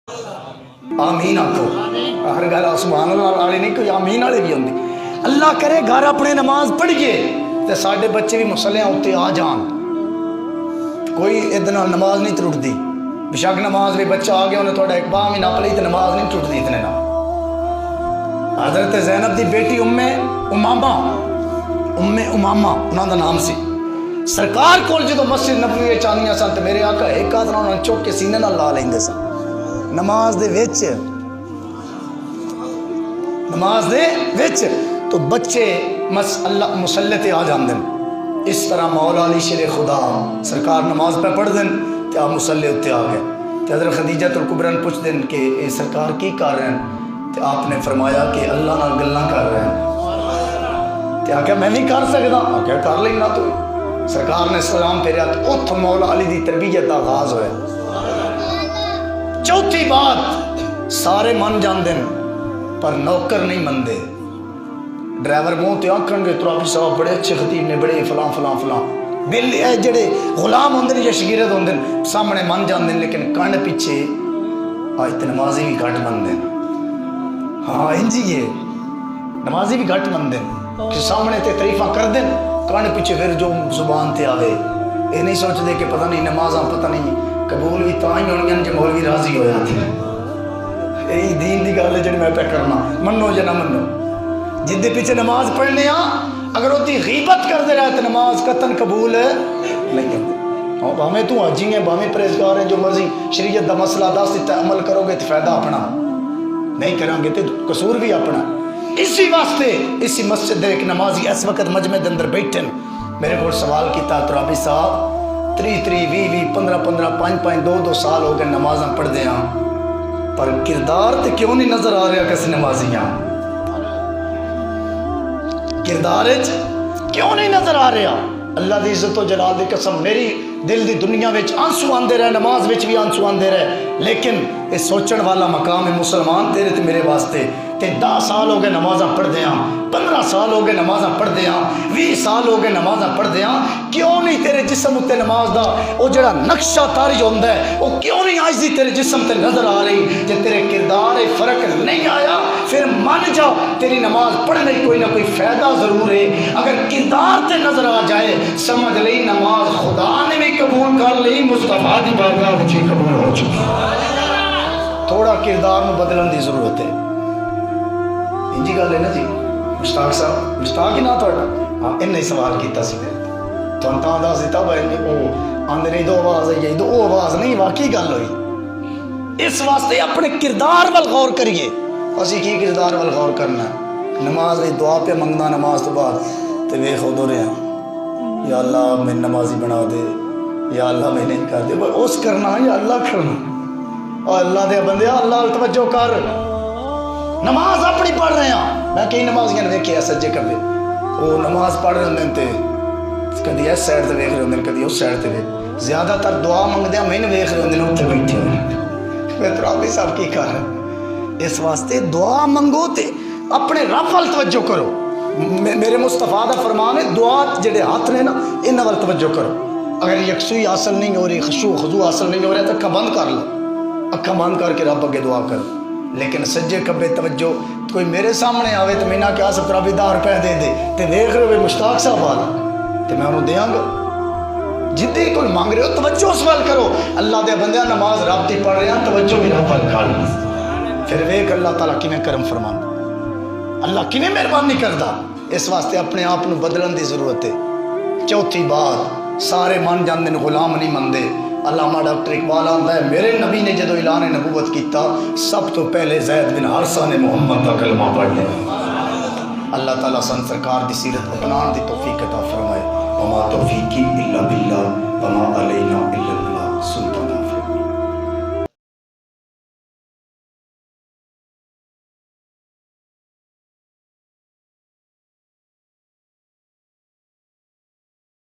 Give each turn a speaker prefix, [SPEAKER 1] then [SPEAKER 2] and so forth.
[SPEAKER 1] آمین آکھو ہر گل سبحان اللہ والے نہیں کوئی آمین والے بھی ہوندے اللہ کرے گھر اپنے نماز پڑھیے تے ساڈے بچے بھی مصلیاں اتنے آ جان کوئی ادھر نماز نہیں ٹرٹتی بشک نماز بھی بچہ آ گیا انہیں تھوڑا ایک باہ بھی نپ لی تو نماز نہیں ٹوٹتی اتنے نہ حضرت زینب دی بیٹی ام امامہ انہوں دا نام سی سرکار کول جدو مسجد نبوی چانیاں سن تو میرے آقا ایک آدھ انہوں چوک کے سینے نال لا لیندے سن نماز دے وچ تو بچے اللہ مسلح تے آ جاندے اس طرح مولا علی شیر خدا سرکار نماز پہ پڑھ دیں تو آپ مسلح اتنے آ گئے تو حضرت خدیجہ الکبریٰ نے پوچھ دیں کہ اے سرکار کی کر رہے ہیں تو آپ نے فرمایا کہ اللہ نال گلاں کر رہے ہیں تو آخیا میں نہیں کر سکتا آخیا کر لینا تو سرکار نے سلام پھیریا تو اتھ مولا علی دی تربیت کا آغاز ہوا چوتھی بات سارے من جاندے پر نوکر نہیں مندے ڈرائیور منہ تے آکھن گے ترابی صاحب بڑے اچھے خطیب نے بڑے فلاں فلاں فلاں بل جڑے غلام ہوندے یا شاگرد ہوندے سامنے من جاندے لیکن کن پیچھے آج تے نمازی بھی گھٹ مندے ہاں انجی یہ نمازی بھی گھٹ مندے کہ سامنے تے تعریفاں کر دیں کن پیچھے پھر جو زبان تے آوے یہ نہیں سوچ دے کہ پتہ نہیں نمازاں پتہ نہیں قبول بھی تاں ہی ہونگیاں جے مولوی راضی ہویا تھے یہی دین دی گل ہے جڑی میں پہ کرنا منو یا نہ منو جدے پیچھے نماز پڑھنے اگر وہ غیبت کر دے رہا ہے تو نماز قطن قبول نہیں کرتے بھامے تو حاجی ہیں بھامے پرہیزگار ہیں جو مرضی شریعت دا مسئلہ دس دیتا ہے عمل کرو گے تو فائدہ اپنا نہیں کریں گے تو قصور بھی اپنا اسی واسطے اسی مسجد دے ایک نمازی اس وقت مجمع دے اندر بیٹھن میرے کو سوال کیتا ترابی صاحب 3 20 15 5 2 سال ہو گئے نمازاں پڑھ دے ہاں پر کردار تے کیوں نہیں نظر آ رہا کسی نمازیاں کردار کیوں نہیں نظر آ رہا اللہ دی عزت و جلال دی قسم میری دل دی دنیا وچ آنسو آندے رہے نماز وچ بھی آنسو آندے رہے لیکن یہ سوچن والا مقام ہے مسلمان تیرے تے میرے واسطے تے 10 سال ہو گئے نمازاں پڑھ دے ہاں 15 سال ہو گئے نمازاں پڑھ دے ہاں 20 سال ہو گئے نمازاں پڑھ دے ہاں کیوں نہیں تیرے جسم تے نماز دا وہ جڑا نقشہ طاری ہوندا ہے وہ کیوں نہیں آج دی تیرے جسم تے نظر آ رہی جے تیرے کردار فرق نہیں آیا پھر مان جا تیری نماز پڑھنے کوئی نہ کوئی فائدہ ضرور ہے اگر کردار تے نظر آ جائے سمجھ لئی نماز خدا نے بھی قبول کر لی مصطفیٰ دی بارگاہ وچ قبول ہو چکی تھوڑا کردار نو بدلن دی ضرورت ہے انجی گل ہے نا جی مشتاق صاحب مشتاق ہی نہ تھوڑا ہاں انہیں سوال کیتا سی تو انتاں دس دیتا بھائی او آندے نہیں دو آواز ہے دو او آواز نہیں واقعی گل ہوئی اس واسطے اپنے کردار وال غور کریے اسی کی کردار وال غور کرنا ہے نماز دی دعا پہ منگنا نماز تو بعد تے ویکھ ہو رہے ہیں یا اللہ میں نمازی بنا دے یا اللہ میں نہیں کر دے اس کرنا یا اللہ کرنا اور اللہ دے بندے اللہ توجہ کر نماز اپنی پڑھ رہے ہیں میں کئی نمازیاں نے دیکھے سجے کر دے وہ نماز پڑھ رہے ہیں تے کدی اس سائڈ تے ویکھ رہے ہوندے کدی اس سائڈ تے ویکھ زیادہ تر دعا منگدے میں نے ویکھ رہے ہوندے اوتھے بیٹھے ہوئے میں ترابی صاحب کی کر رہا اس واسطے دعا منگو تے اپنے رب وال توجہ کرو میرے مصطفیٰ دا فرمان ہے دعا جڑے ہاتھ نے نا انہاں وال توجہ کرو اگر یکسوئی حاصل نہیں ہو رہی خشوع خضوع حاصل نہیں ہو رہا تو اکھاں بند کر لو اکھاں بند کر کے رب اگے دعا کرو لیکن سجے کبے توجہ کوئی میرے سامنے آوے تو میں نہ کیا 70 روپے دے دے تے ویکھ رہے ہوئے مشتاق صاحب والا تے میں انہوں دیاں گا جدی کوئی مانگ رہے ہو توجہ اس وال کرو اللہ دے بندیاں نماز رب دی پڑھ رہے ہیں توجہ بھی رب وال کر پھر ویکھ اللہ تعالیٰ کیویں کرم فرماندا اللہ کیویں مہربانی کردا اس واسطے اپنے آپ نو بدلن دی ضرورت ہے چوتھی بات سارے من جاندے نے غلام نہیں مندے علامہ ڈاکٹر اقبال آندا ہے میرے نبی نے جدو اعلان نبوت کیتا سب تو پہلے زید بن حارثہ نے محمد کا کلمہ پڑھ لیا اللہ تعالیٰ سن سرکار دی سیرت اپنان دی توفیق عطا فرمائے وما توفیقی الا باللہ وما علینا الا اللہ سلطان